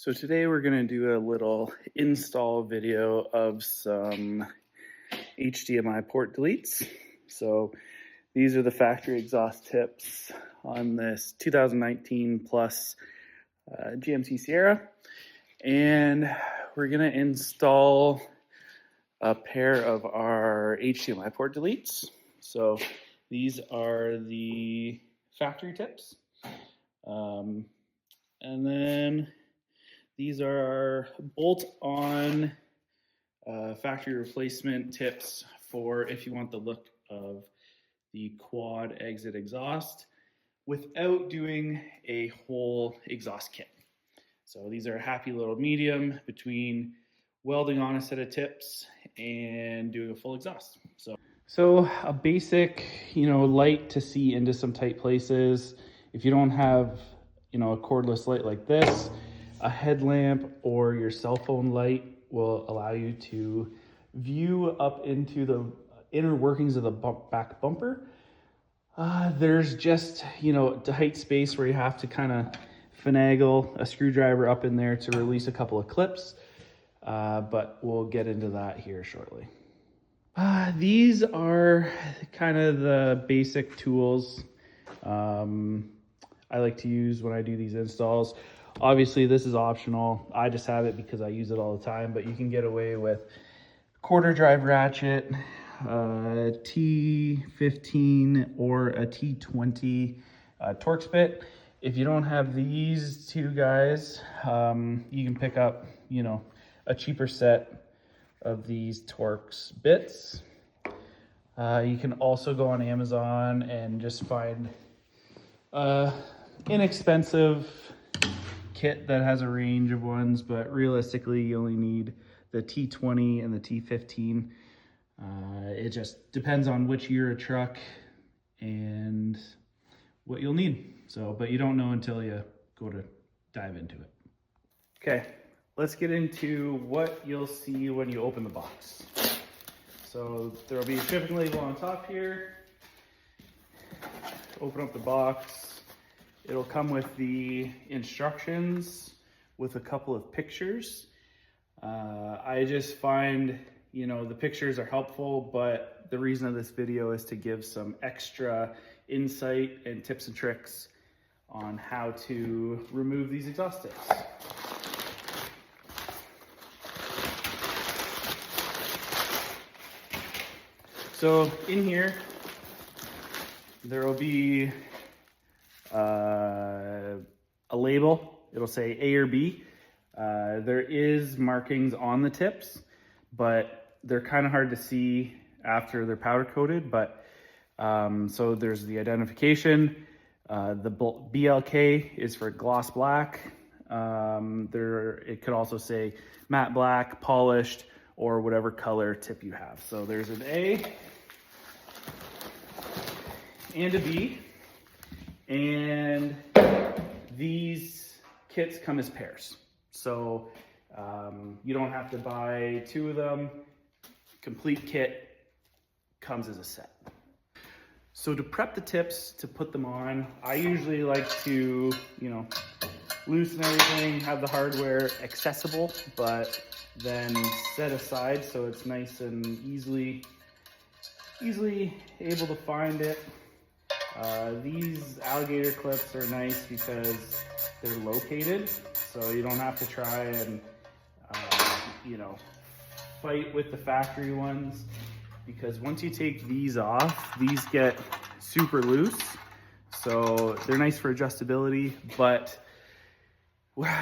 So today we're going to do a little install video of some HDMI port deletes. So these are the factory exhaust tips on this 2019 plus GMC Sierra. And we're going to install a pair of our HDMI port deletes. So these are the factory tips. And then these are our bolt-on factory replacement tips for if you want the look of the quad exit exhaust without doing a whole exhaust kit. So these are a happy little medium between welding on a set of tips and doing a full exhaust. So a basic, light to see into some tight places. If you don't have, a cordless light like this, a headlamp or your cell phone light will allow you to view up into the inner workings of the back bumper. There's just, tight space where you have to kind of finagle a screwdriver up in there to release a couple of clips, but we'll get into that here shortly. These are kind of the basic tools I like to use when I do these installs. Obviously, this is optional. I just have it because I use it all the time, but you can get away with quarter drive ratchet, T15 or a T20 Torx bit. If you don't have these two guys, you can pick up, a cheaper set of these Torx bits. You can also go on Amazon and just find inexpensive kit that has a range of ones, but realistically you only need the T20 and the T15. It just depends on which year of truck and what you'll need. But you don't know until you go to dive into it. Okay, let's get into what you'll see when you open the box. So there'll be a shipping label on top here. Open up the box. It'll come with the instructions with a couple of pictures. I just find, the pictures are helpful, but the reason of this video is to give some extra insight and tips and tricks on how to remove these exhaust tips. So in here, there will be a label. It'll say A or B. There is markings on the tips, but they're kind of hard to see after they're powder coated. But so there's the identification. The BLK is for gloss black. It could also say matte black, polished, or whatever color tip you have. So there's an A and a B. And these kits come as pairs. So you don't have to buy two of them. Complete kit comes as a set. So to prep the tips, to put them on, I usually like to, loosen everything, have the hardware accessible, but then set aside so it's nice and easily able to find it. These alligator clips are nice because they're located, so you don't have to try and, fight with the factory ones, because once you take these off, these get super loose. So they're nice for adjustability, but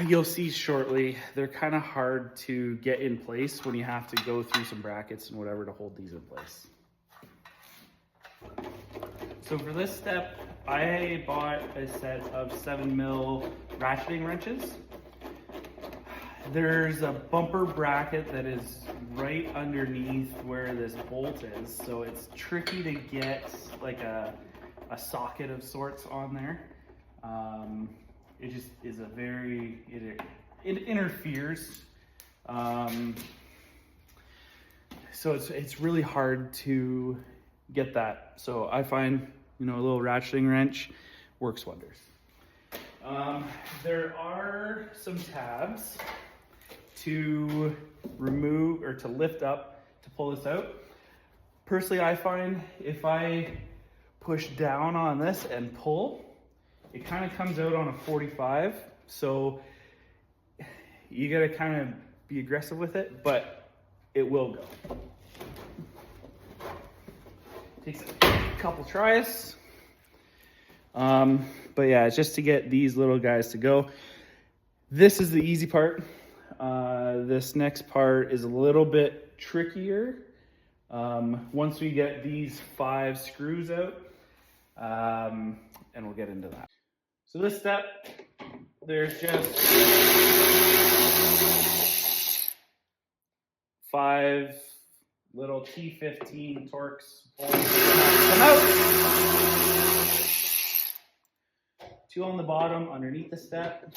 you'll see shortly, they're kind of hard to get in place when you have to go through some brackets and whatever to hold these in place. So for this step, I bought a set of 7mm ratcheting wrenches. There's a bumper bracket that is right underneath where this bolt is, so it's tricky to get like a socket of sorts on there. It just is it interferes. So it's really hard to get that. So I find, a little ratcheting wrench works wonders. There are some tabs to remove or to lift up to pull this out. Personally, I find if I push down on this and pull, it kind of comes out on a 45. So you got to kind of be aggressive with it, but it will go. Takes a couple tries. But yeah, it's just to get these little guys to go. This is the easy part. This next part is a little bit trickier. Once we get these 5 screws out, and we'll get into that. So this step, there's just 5 little T15 Torx bolts come out. 2 on the bottom underneath the step.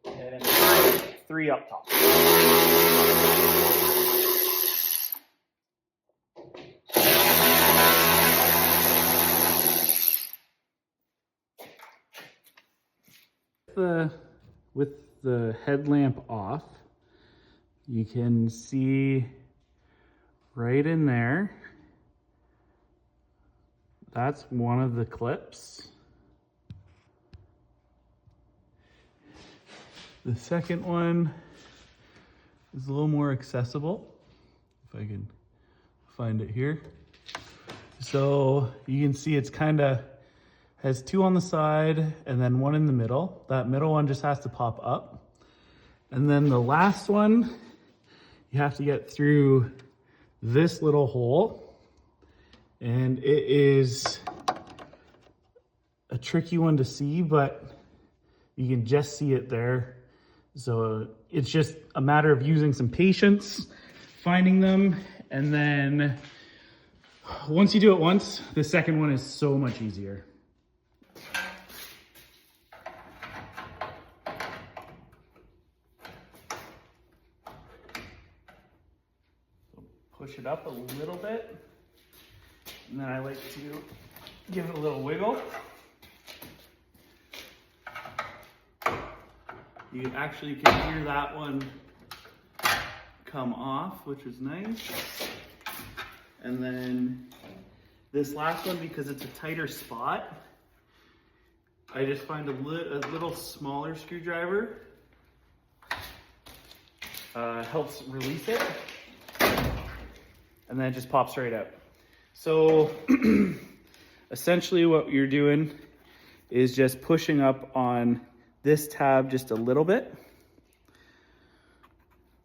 And 3 up top. With the headlamp off, you can see right in there, that's one of the clips. The second one is a little more accessible, if I can find it here. So you can see it's kind of has 2 on the side and then 1 in the middle. That middle one just has to pop up. And then the last one, you have to get through this little hole. And it is a tricky one to see, but you can just see it there. So it's just a matter of using some patience, finding them, and then once you do it once, the second one is so much easier. Push it up a little bit, and then I like to give it a little wiggle. You actually can hear that one come off, which is nice. And then this last one, because it's a tighter spot, I just find a little smaller screwdriver helps release it. And then it just pops right out. So essentially what you're doing is just pushing up on this tab just a little bit,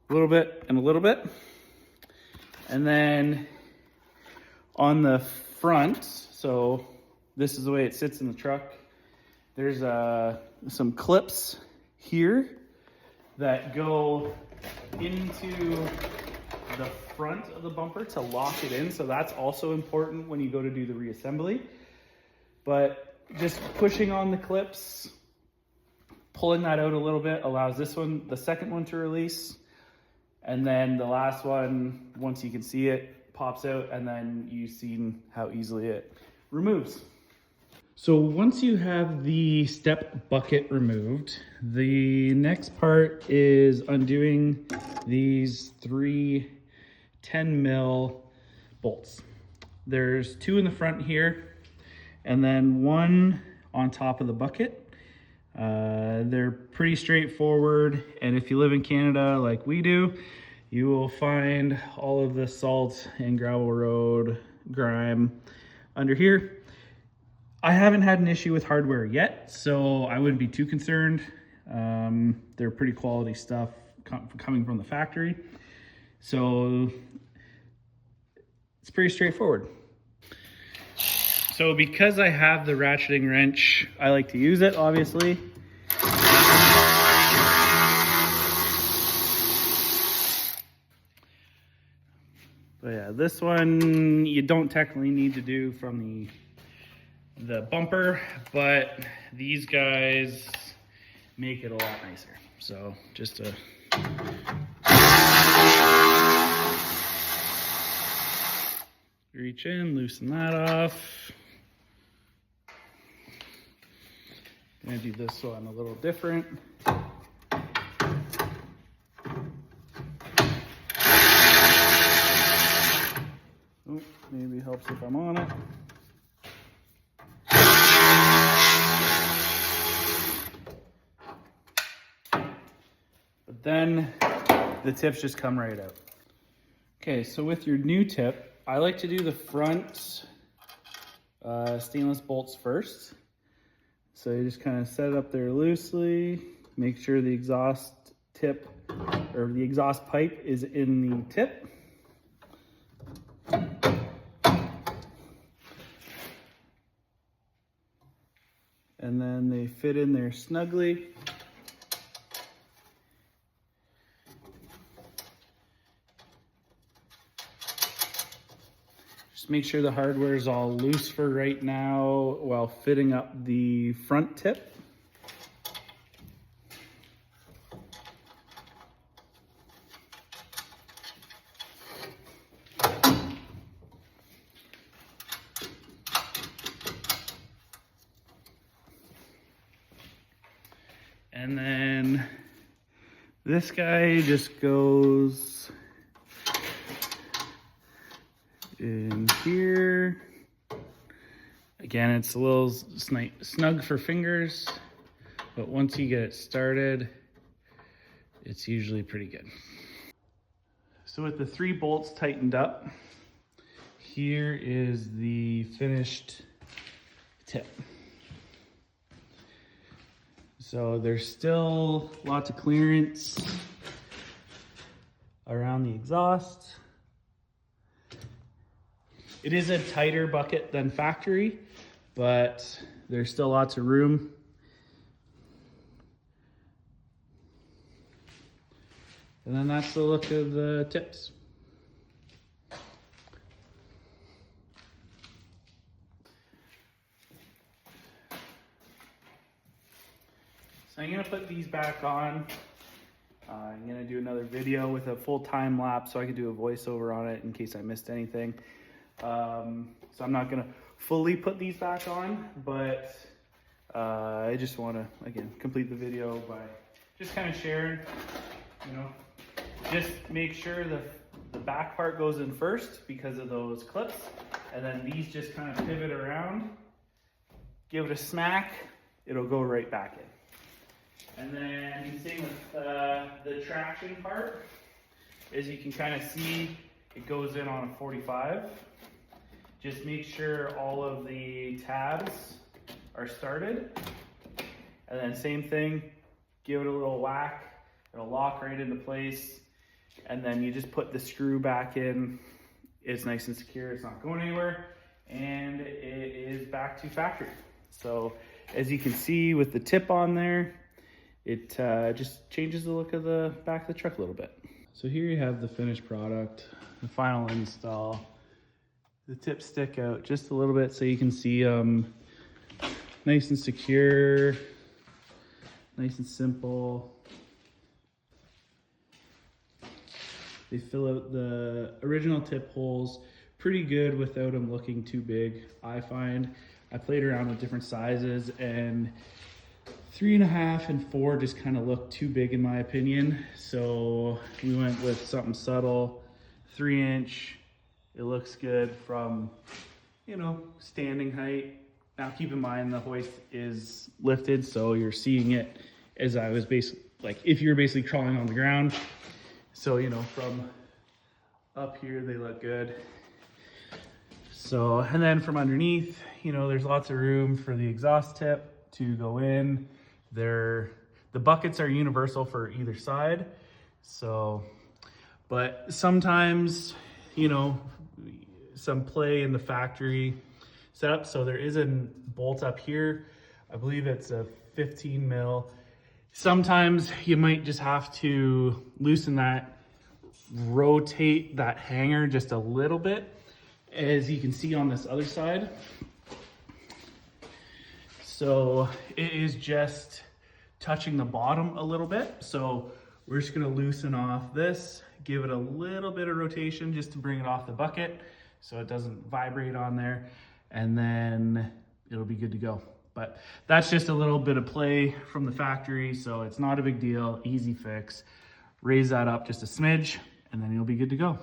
and a little bit. And then on the front, so this is the way it sits in the truck, there's some clips here that go into the front of the bumper to lock it in. So that's also important when you go to do the reassembly. But just pushing on the clips, pulling that out a little bit allows this one, the second one, to release. And then the last one, once you can see it, pops out, and then you've seen how easily it removes. So once you have the step bucket removed, the next part is undoing these 3 10mm bolts. There's 2 in the front here, and then 1 on top of the bucket. They're pretty straightforward, and if you live in Canada like we do, you will find all of the salt and gravel road grime under here. I haven't had an issue with hardware yet, so I wouldn't be too concerned. They're pretty quality stuff coming from the factory. So it's pretty straightforward. So because I have the ratcheting wrench, I like to use it, obviously. But yeah, this one you don't technically need to do from the bumper, but these guys make it a lot nicer. So just to reach in, loosen that off. I'm gonna do this one a little different. Oh, maybe it helps if I'm on it. But then the tips just come right out. Okay, so with your new tip, I like to do the front stainless bolts first. So you just kind of set it up there loosely, make sure the exhaust tip or the exhaust pipe is in the tip. And then they fit in there snugly. Just make sure the hardware is all loose for right now while fitting up the front tip. And then this guy just goes in here. Again, it's a little snug for fingers, but once you get it started, it's usually pretty good. So with the 3 bolts tightened up, here is the finished tip. So there's still lots of clearance around the exhaust. It is a tighter bucket than factory, but there's still lots of room. And then that's the look of the tips. So I'm gonna put these back on. I'm gonna do another video with a full time lapse so I can do a voiceover on it in case I missed anything. So I'm not gonna fully put these back on, but I just wanna, again, complete the video by just kind of sharing, you know, just make sure the back part goes in first because of those clips, and then these just kind of pivot around, give it a smack, it'll go right back in. And then same with the traction part, as you can kind of see, it goes in on a 45. Just make sure all of the tabs are started. And then same thing, give it a little whack, it'll lock right into place. And then you just put the screw back in. It's nice and secure, it's not going anywhere. And it is back to factory. So as you can see with the tip on there, it just changes the look of the back of the truck a little bit. So here you have the finished product, the final install. The tips stick out just a little bit so you can see nice and secure, nice and simple. They fill out the original tip holes pretty good without them looking too big, I find. I played around with different sizes, and 3.5 and 4 just kind of look too big in my opinion. So we went with something subtle, 3-inch. It looks good from, you know, standing height. Now keep in mind the hoist is lifted, so you're seeing it as I was basically, like if you're basically crawling on the ground. So, you know, from up here, they look good. So, and then from underneath, you know, there's lots of room for the exhaust tip to go in. The buckets are universal for either side. So, but sometimes, you know, some play in the factory setup. So there is a bolt up here. I believe it's a 15 mil. Sometimes you might just have to loosen that, rotate that hanger just a little bit, as you can see on this other side. So it is just touching the bottom a little bit. So we're just gonna loosen off this, give it a little bit of rotation just to bring it off the bucket so it doesn't vibrate on there, and then it'll be good to go. but that's just a little bit of play from the factory, so it's not a big deal, easy fix. Raise that up just a smidge, and then you'll be good to go.